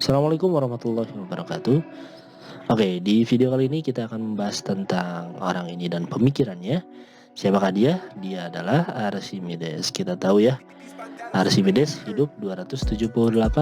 Assalamualaikum warahmatullahi wabarakatuh. Oke, di video kali ini kita akan membahas tentang orang ini dan pemikirannya. Siapakah dia? Dia adalah Archimedes. Kita tahu ya, Archimedes hidup 278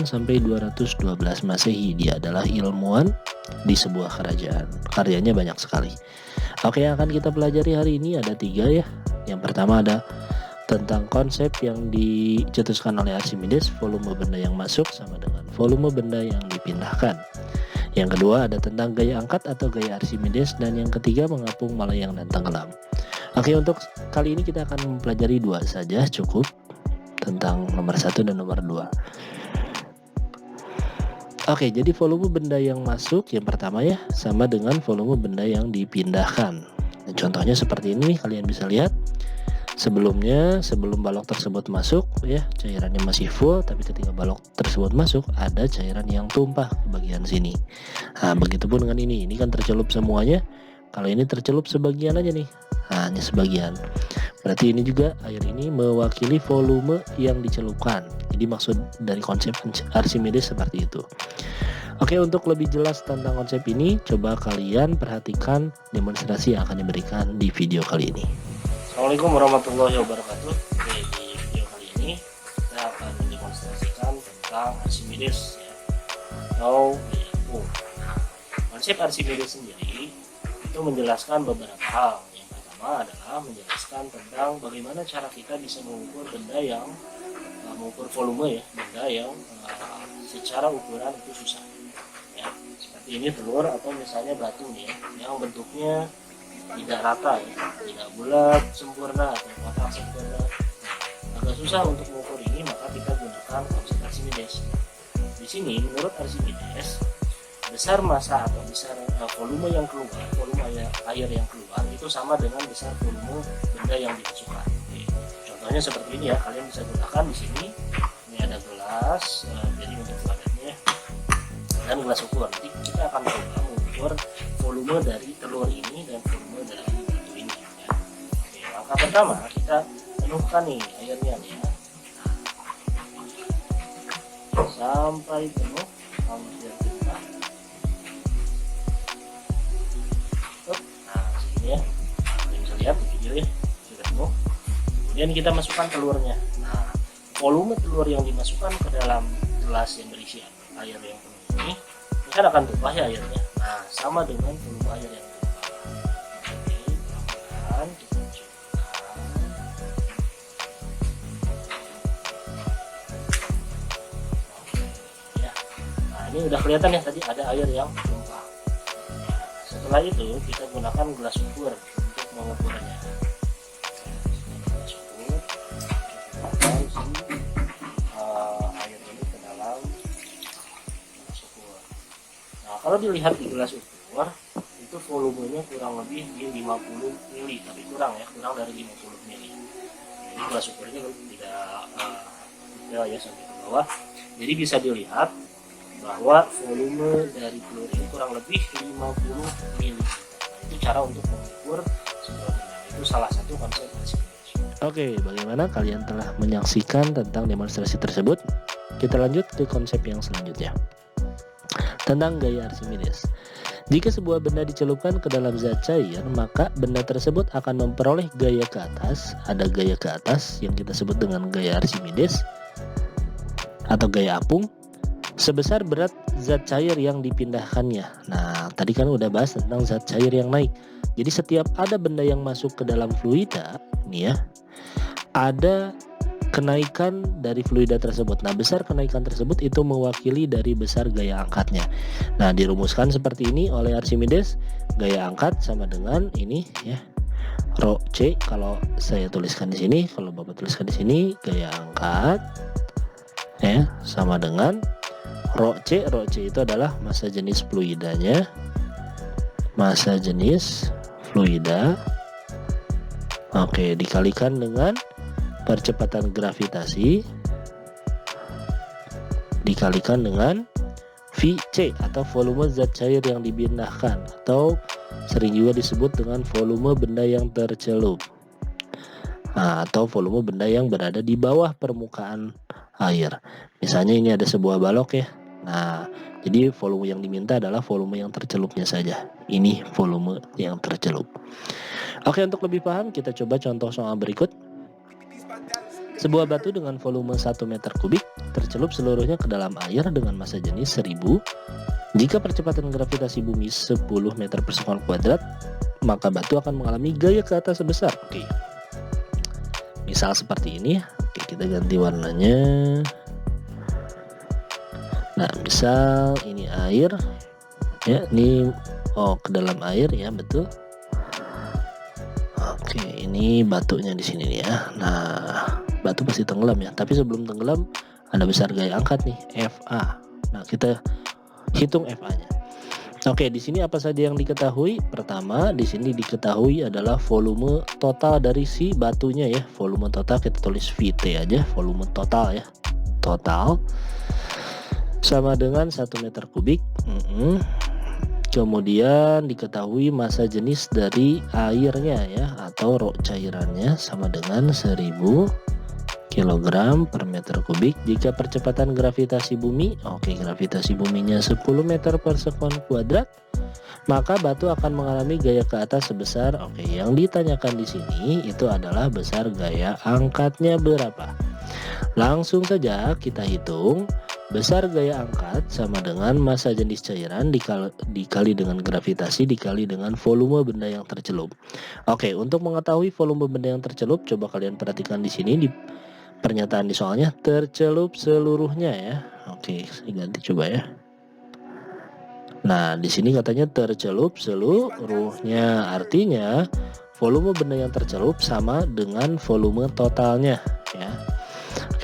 sampai 212 Masehi. Dia adalah ilmuwan di sebuah kerajaan. Karyanya banyak sekali. Oke, yang akan kita pelajari hari ini ada 3 ya. Yang pertama ada tentang konsep yang dicetuskan oleh Archimedes, volume benda yang masuk sama dengan volume benda yang dipindahkan. Yang kedua ada tentang gaya angkat atau gaya Archimedes, dan yang ketiga mengapung melayang dan tenggelam. Oke, untuk kali ini kita akan mempelajari 2 saja cukup, tentang nomor 1 dan nomor 2. Oke, jadi volume benda yang masuk yang pertama ya sama dengan volume benda yang dipindahkan. Nah, contohnya seperti ini nih, kalian bisa lihat. Sebelum balok tersebut masuk ya, cairannya masih full, tapi ketika balok tersebut masuk ada cairan yang tumpah ke bagian sini. Nah, begitupun dengan ini kan tercelup semuanya. Kalau ini tercelup sebagian aja nih, hanya sebagian. Berarti ini juga air ini mewakili volume yang dicelupkan. Jadi maksud dari konsep Archimedes seperti itu. Oke, untuk lebih jelas tentang konsep ini, coba kalian perhatikan demonstrasi yang akan diberikan di video kali ini. Assalamualaikum warahmatullahi wabarakatuh. Oke, di video kali ini kita akan mendemonstrasikan tentang Archimedes ya, atau gaya. Konsep Archimedes sendiri itu menjelaskan beberapa hal. Yang pertama adalah menjelaskan tentang bagaimana cara kita bisa mengukur benda yang mengukur volume ya, benda yang secara ukuran itu susah ya. Seperti ini telur atau misalnya batu nih ya, yang bentuknya tidak rata ya, tidak bulat sempurna atau kotak sempurna. Agak susah untuk mengukur ini, maka kita gunakan konsep Archimedes. Di sini menurut Archimedes, besar massa atau besar volume yang keluar, volume air yang keluar itu sama dengan besar volume benda yang dimasukkan. Oke. Contohnya seperti ini ya, kalian bisa gunakan di sini. Ini ada gelas, jadi untuk gelasnya dan gelas ukur. Nanti kita akan coba mengukur volume dari telur ini dan volume dari batu ini ya. Oke, langkah pertama kita penuhkan nih airnya nih ya. Sampai penuh, hampir kita. Nah, segini ya. Kalian bisa lihat di video ya, sudah penuh. Kemudian kita masukkan telurnya. Nah, volume telur yang dimasukkan ke dalam gelas yang berisi air yang penuh ini kan akan tumpah ya airnya. Nah, sama dengan volume air yang tumpah. Oke, pelan-pelan kita masukkan. Ya. Nah, ini udah kelihatan ya, tadi ada air yang tumpah. Nah, setelah itu kita gunakan gelas ukur untuk mengukurnya. Gelas ukur, air ini ke dalam. Kalau dilihat di gelas ukur itu volumenya kurang lebih di 50 mili, tapi kurang dari 50 mili. Jadi gelas ukurnya tidak detail ya sampai ke bawah. Jadi bisa dilihat bahwa volume dari telur ini kurang lebih 50 mili. Nah, itu cara untuk mengukur sebuah benda. Itu salah satu konsep Archimedes. Oke, bagaimana kalian telah menyaksikan tentang demonstrasi tersebut? Kita lanjut ke konsep yang selanjutnya. Tentang gaya Archimedes. Jika sebuah benda dicelupkan ke dalam zat cair, maka benda tersebut akan memperoleh gaya ke atas. Ada gaya ke atas yang kita sebut dengan gaya Archimedes atau gaya apung, sebesar berat zat cair yang dipindahkannya. Nah, tadi kan udah bahas tentang zat cair yang naik. Jadi setiap ada benda yang masuk ke dalam fluida, nih ya, ada kenaikan dari fluida tersebut. Nah, besar kenaikan tersebut itu mewakili dari besar gaya angkatnya. Nah, dirumuskan seperti ini oleh Archimedes. Gaya angkat sama dengan ini ya, rho C. Kalau saya tuliskan di sini, kalau Bapak tuliskan di sini, gaya angkat ya sama dengan rho C. Rho C itu adalah massa jenis fluidanya. Massa jenis fluida. Oke, dikalikan dengan percepatan gravitasi dikalikan dengan VC atau volume zat cair yang dipindahkan, atau sering juga disebut dengan volume benda yang tercelup. Nah, atau volume benda yang berada di bawah permukaan air. Misalnya ini ada sebuah balok ya. Nah, jadi volume yang diminta adalah volume yang tercelupnya saja. Ini volume yang tercelup. Oke, untuk lebih paham kita coba contoh soal berikut. Sebuah batu dengan volume 1 meter kubik tercelup seluruhnya ke dalam air dengan massa jenis 1000. Jika percepatan gravitasi bumi 10 meter per sekon kuadrat, maka batu akan mengalami gaya ke atas sebesar. Oke. Misal seperti ini. Oke, kita ganti warnanya. Nah, misal ini air. Ya, ini ke dalam air ya, betul. Oke, ini batunya di sini nih ya. Nah, batu pasti tenggelam ya. Tapi sebelum tenggelam ada besar gaya angkat nih, FA. Nah, kita hitung FA-nya. Oke, di sini apa saja yang diketahui? Pertama, di sini diketahui adalah volume total dari si batunya ya. Volume total kita tulis VT aja, volume total ya. Total sama dengan 1 meter kubik. Kemudian diketahui massa jenis dari airnya ya, atau rho cairannya sama dengan 1000 kg per meter kubik. Jika percepatan gravitasi bumi, gravitasi buminya 10 meter per sekon kuadrat, maka batu akan mengalami gaya ke atas sebesar, yang ditanyakan di sini itu adalah besar gaya angkatnya berapa. Langsung saja kita hitung. Besar gaya angkat sama dengan massa jenis cairan dikali dengan gravitasi dikali dengan volume benda yang tercelup. Untuk mengetahui volume benda yang tercelup, coba kalian perhatikan di sini di pernyataan di soalnya tercelup seluruhnya ya. Saya ganti coba ya. Nah, di sini katanya tercelup seluruhnya, artinya volume benda yang tercelup sama dengan volume totalnya ya.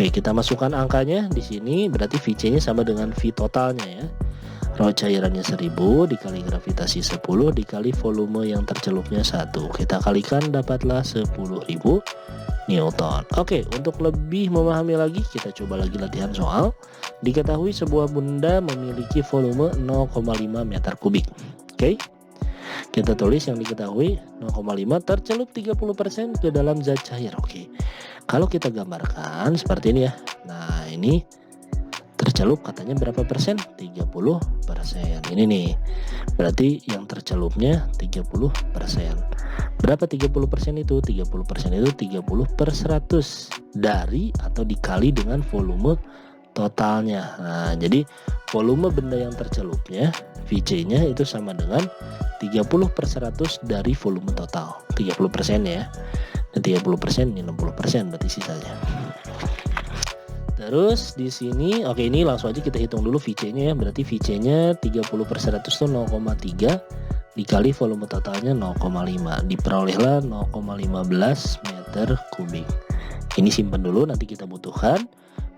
Kita masukkan angkanya di sini, berarti VC-nya sama dengan V totalnya ya. Rho cairannya 1000 dikali gravitasi 10 dikali volume yang tercelupnya 1. Kita kalikan dapatlah 10.000 Newton. Untuk lebih memahami lagi kita coba lagi latihan soal. Diketahui sebuah benda memiliki volume 0,5 meter kubik. Kita tulis yang diketahui 0,5 tercelup 30% ke dalam zat cair. Kalau kita gambarkan seperti ini ya. Nah, ini tercelup katanya berapa persen? 30%. Ini nih. Berarti yang tercelupnya 30%. Berapa 30% itu? 30% itu 30 per 100 dari atau dikali dengan volume totalnya. Nah, jadi volume benda yang tercelupnya VC-nya itu sama dengan 30 per 100 dari volume total. 30% ya. Dan 30% ini 60% berarti sisanya. Terus di sini ini langsung aja kita hitung dulu VC-nya ya. Berarti VC-nya 30 per 100 itu 0,3 dikali volume totalnya 0,5. Diperolehlah 0,15 meter kubik. Ini simpan dulu, nanti kita butuhkan.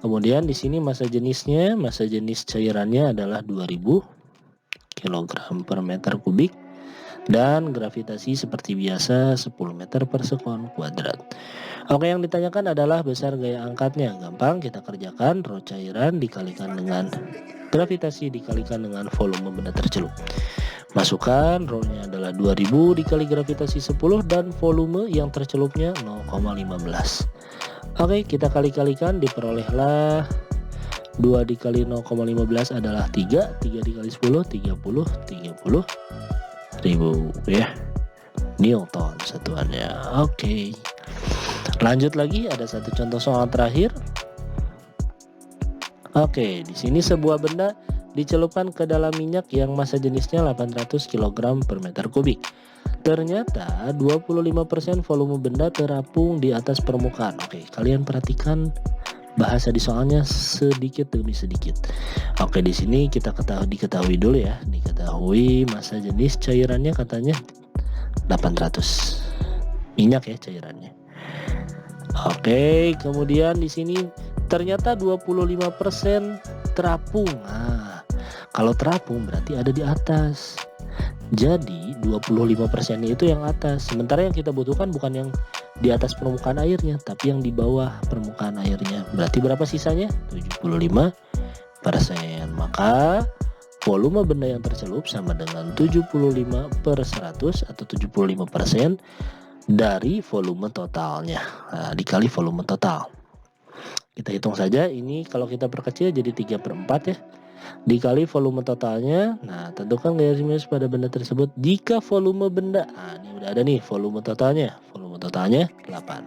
Kemudian di sini massa jenisnya, massa jenis cairannya adalah 2000 kg per meter kubik. Dan gravitasi seperti biasa 10 meter per sekon kuadrat. Yang ditanyakan adalah besar gaya angkatnya. Gampang, kita kerjakan. Rho cairan dikalikan dengan gravitasi dikalikan dengan volume benda tercelup. Masukkan, rho-nya adalah 2000 dikali gravitasi 10 dan volume yang tercelupnya 0,15. Kita kali-kalikan, diperolehlah 2 dikali 0,15 adalah 3 dikali 10 30 ribu ya Newton satuannya. Lanjut lagi, ada satu contoh soal terakhir. Di sini sebuah benda dicelupkan ke dalam minyak yang massa jenisnya 800 kg per meter kubik. Ternyata 25% volume benda terapung di atas permukaan. Kalian perhatikan bahasa di soalnya sedikit demi sedikit. Di sini kita diketahui dulu ya. Diketahui massa jenis cairannya katanya 800. Minyak ya cairannya. Kemudian di sini ternyata 25% terapung. Nah, kalau terapung berarti ada di atas. Jadi 25% itu yang atas. Sementara yang kita butuhkan bukan yang di atas permukaan airnya, tapi yang di bawah permukaan airnya. Berarti berapa sisanya? 75%. Maka volume benda yang tercelup sama dengan 75 per 100 atau 75%. dari volume totalnya. Nah, dikali volume total. Kita hitung saja, ini kalau kita perkecil jadi 3/4 ya. Dikali volume totalnya. Nah, tentukan garis minus pada benda tersebut jika volume benda. Nah, ini udah ada nih volume totalnya. Volume totalnya 8.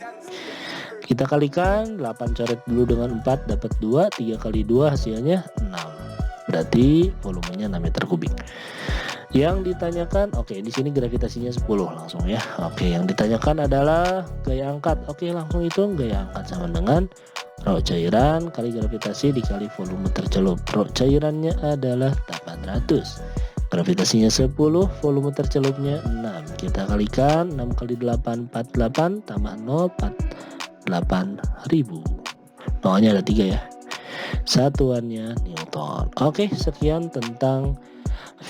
Kita kalikan 8 coret dulu dengan 4 dapat 2, 3 kali 2 hasilnya 6. Berarti volumenya 6 meter kubik. Yang ditanyakan, oke, di sini gravitasinya 10 langsung ya. Oke, yang ditanyakan adalah gaya angkat. Oke, langsung hitung gaya angkat sama dengan rho cairan kali gravitasi dikali volume tercelup. Rho cairannya adalah 800. Gravitasinya 10, volume tercelupnya 6. Kita kalikan 6 kali 8 48 tambah 0 48.000. Nolnya ada 3 ya. Satuannya Newton. Oke, sekian tentang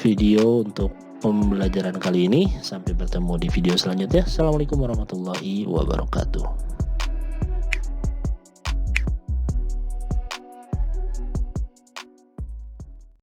video untuk pembelajaran kali ini. Sampai bertemu di video selanjutnya. Assalamualaikum warahmatullahi wabarakatuh.